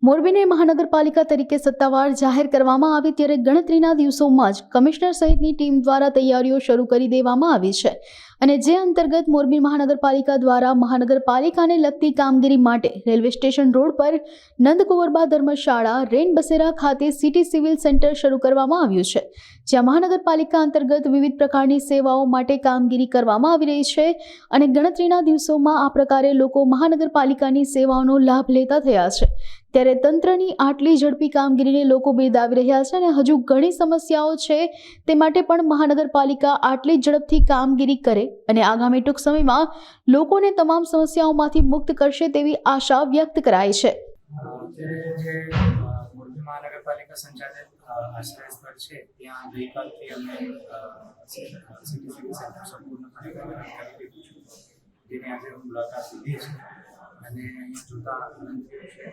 મોરબીને મહાનગરપાલિકા તરીકે સત્તાવાર જાહેર કરવામાં આવી ત્યારે ગણતરીના દિવસોમાં જ કમિશનર સહિતની ટીમ દ્વારા તૈયારીઓ શરૂ કરી દેવામાં આવી છે અને જે અંતર્ગત મોરબી મહાનગરપાલિકા દ્વારા મહાનગરપાલિકાને લગતી કામગીરી માટે રેલવે સ્ટેશન રોડ પર નંદકુંવરબા ધર્મશાળા રેન બસેરા ખાતે સિટી સિવિલ સેન્ટર શરૂ કરવામાં આવ્યું છે, જ્યાં મહાનગરપાલિકા અંતર્ગત વિવિધ પ્રકારની સેવાઓ માટે કામગીરી કરવામાં આવી રહી છે અને ગણતરીના દિવસોમાં આ પ્રકારે લોકો મહાનગરપાલિકાની સેવાઓનો લાભ લેતા થયા છે। ત્યારે તંત્રની આટલી ઝડપી કામગીરીને લોકો બિરદાવી રહ્યા છે અને હજુ ઘણી સમસ્યાઓ છે, તે માટે પણ મહાનગરપાલિકા આટલી ઝડપથી કામગીરી કરે અને આગામી ટૂંક સમયમાં લોકોને તમામ સમસ્યાઓમાંથી મુક્ત કરશે તેવી આશા વ્યક્ત કરાઈ છે। મોરબી મહાનગરપાલિકા સંચાલિત આશ્રય સ્થળ છે ત્યાં ગઈકાલથી અમે સિટી સિવિલ સેન્ટર સંપૂર્ણપણે કાર્યરત કરી દીધું છે, જેની આજે મુલાકાત લીધી છે અને અહીંયા જોતા આનંદ થયો છે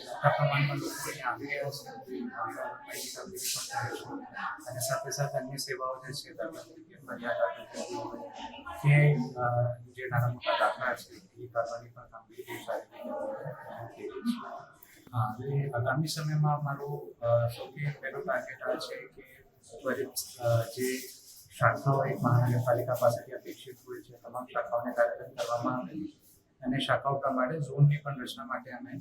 મોટા પ્રમાણમાં લોકો અહીંયા આવી રહ્યા છે અને સાથે સાથે અન્ય સેવાઓ જે છે દાખલા તરીકે ફરિયાદ કે જે નાના મોટા દાખલા છે એ કરવાની પણ કામગીરી સારી રીતે હવે આગામી સમયમાં મારો સૌથી પહેલો ટાર્ગેટ આ છે કે ત્વરિત જે શાખાઓ એક મહાનગરપાલિકા પાસેથી અપેક્ષિત હોય છે તમામ શાખાઓને કાર્યરત કરવામાં આવે અને શાખાઓ પ્રમાણે ઝોનની પણ રચના માટે અમે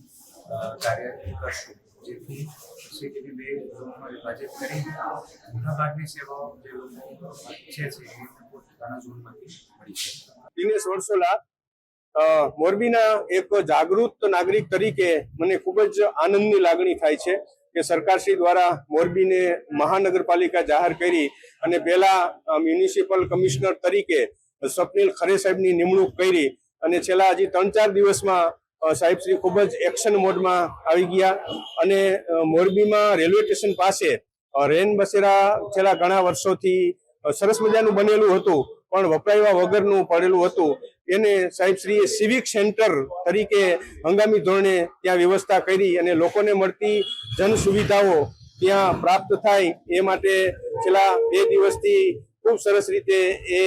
કાર્ય કરશું, જેથી સિટીને 2 ઝોનમાં વિભાજિત કરીને મોટાભાગની સેવાઓ જે લોકો ઈચ્છે છે એ પોતાના ઝોનમાંથી મળી શકે। દિનેશ વરસોલા, મોરબીના એક જાગૃત નાગરિક તરીકે મને ખૂબ જ આનંદની લાગણી થાય છે કે સરકારશ્રી દ્વારા મોરબીને મહાનગરપાલિકા જાહેર કરી અને પહેલા મ્યુનિસિપલ કમિશનર તરીકે સ્વપ્નિલ ખરે સાહેબની નિમણૂક કરી અને છેલ્લા હજી 3-4 દિવસમાં સાહેબશ્રી ખૂબ જ એક્શન મોડમાં આવી ગયા અને મોરબીમાં રેલવે સ્ટેશન પાસે રેન બસેરા છેલ્લા ઘણા વર્ષોથી સરસ મજાનું બનેલું હતું પણ વપરાયા વગરનું પડેલું હતું, એને સાહેબશ્રીએ સિવિક સેન્ટર તરીકે હંગામી ધોરણે ત્યાં વ્યવસ્થા કરી અને લોકોને મળતી જન સુવિધાઓ ત્યાં પ્રાપ્ત થાય એ માટે છેલ્લા 2 દિવસથી ખૂબ સરસ રીતે એ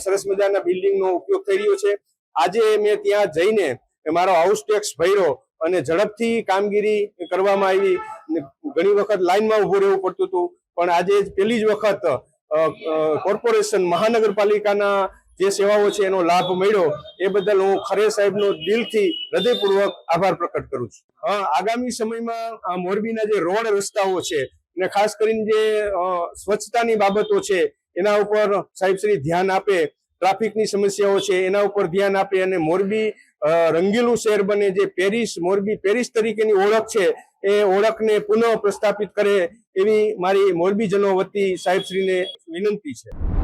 સરસ મજાના બિલ્ડિંગનો ઉપયોગ થઈ રહ્યો છે। આજે મેં ત્યાં જઈને મારો હાઉસ ટેક્સ ભર્યો અને ઝડપથી કામગીરી કરવામાં આવી। ઘણી વખત લાઈનમાં ઊભું રહેવું પડતું હતું પણ આજે પહેલી જ વખત કોર્પોરેશન મહાનગરપાલિકાના જે સેવાઓ છે એનો લાભ મળ્યો એ બદલ હું ખરે સાહેબનો દિલથી હૃદયપૂર્વક આભાર પ્રકટ કરું છું। આગામી સમયમાં મોરબીના જે રોડ રસ્તાઓ છે અને ખાસ કરીને જે સ્વચ્છતાની બાબતો છે એના ઉપર સાહેબશ્રી ધ્યાન આપે, ટ્રાફિકની સમસ્યાઓ છે એના ઉપર ધ્યાન આપે અને મોરબી રંગીલું શહેર બને, જે મોરબી પેરિસ તરીકેની ઓળખ છે એ ઓળખને પુનઃ પ્રસ્થાપિત કરે એવી મારી મોરબીજનો વતી સાહેબશ્રીને વિનંતી છે।